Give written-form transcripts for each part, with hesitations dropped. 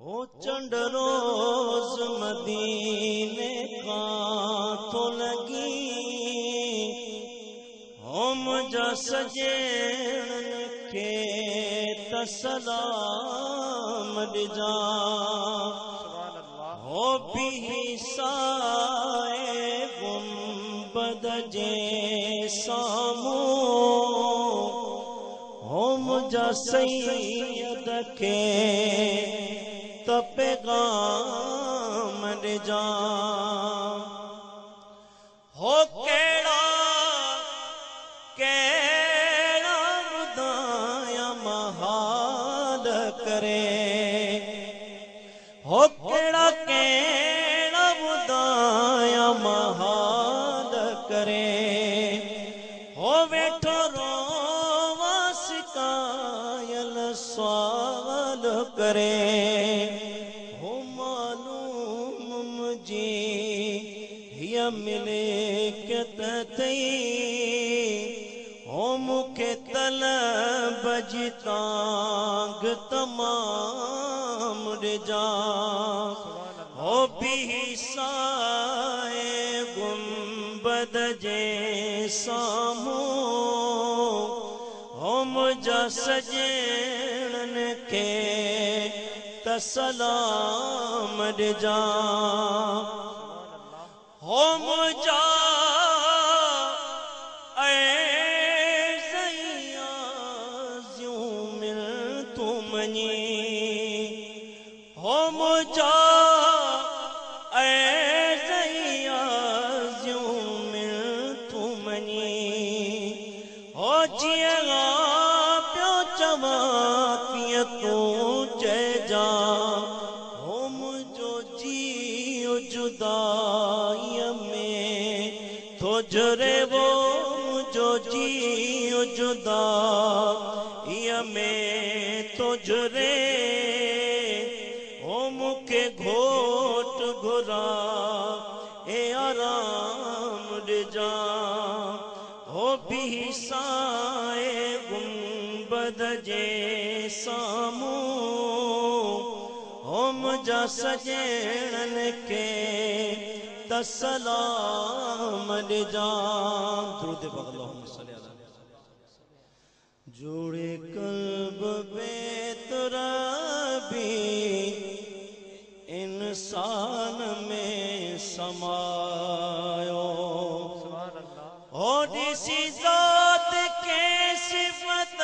ओ चंड रोज मदीने का तो लगी हम जा सजेण के तसलाम जा हो भी साए गुंबद जे सामो हम जा सैयद के पैगाम जा हो केड़ा केड़ा बुदाया महाल करे हो केड़ा केड़ा बुदाया महाल करे हो वेठो रोवा सिकायल सवाल करे मिले कतई हो मुखे तलब जितांग तमाम जा हो भी साए गुंबद जे सामो हो मुझा सजेण के तसलाम जा हो मुझा ऐज़िया ज़्यूं मिल तू मनी हो मुझा ऐज़िया ज़्यूं मिल तू मनी हो जिया प्यो चवा किया तू चए जा हो मुझो जियो जुदा थोजरे वो मुझो जियो जुदा में थोजरे ओ मुखे घोट घुरा ए आराम जा हो भी साए गुंबद जे सामो हो मुझा सजेण के तसलाम जा दुरूद अल्लाहुम्मा सल्ली अला जोड़े कल्ब बेतरबी इंसान में समायो हो दिसी ज़ात के सिफत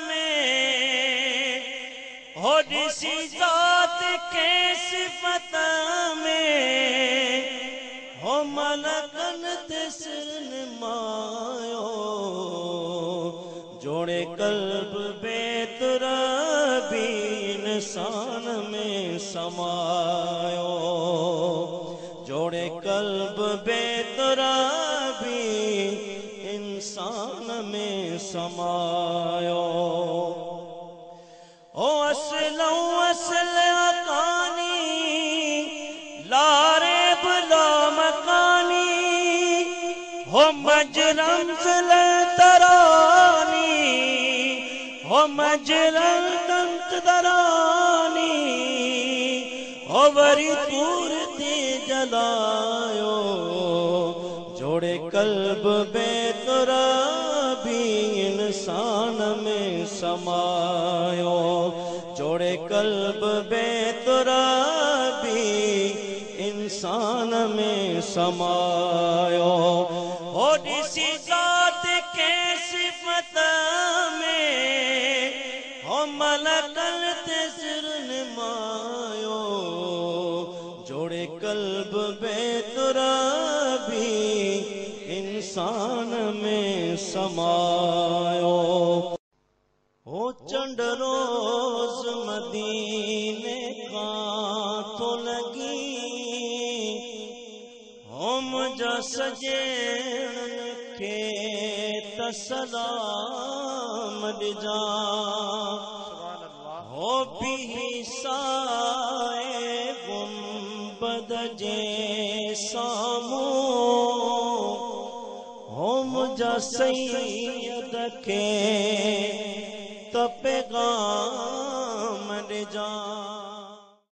में हो दिसी ज़ात के सिफत में हो मलकन तिसर मायो जोड़े कल्ब बेतरबी इंसान में समायो जोड़े कल्ब बेतरबी इंसान में समायो ओ असलो असल अकानी लारे बुला मकानी हो मजरम तरानी हो मजरम तंत दरानी हो वरी पूर ते जलायो जोड़े कल्ब बेतरबी इंसान में समायो जोड़े कल्ब बेतरबी इंसान में समायो हो दिसी ज़ात के सिफत में हो मलकल तिसर मायो जोड़े कल्ब बेतरबी इंसान में समायो हो चंड रोज मदीने का तो लगी हम जा सजेण के तसलाम जा हो भी साए गुंबद जे सामो हो मुझा सैयद के पैगाम जा।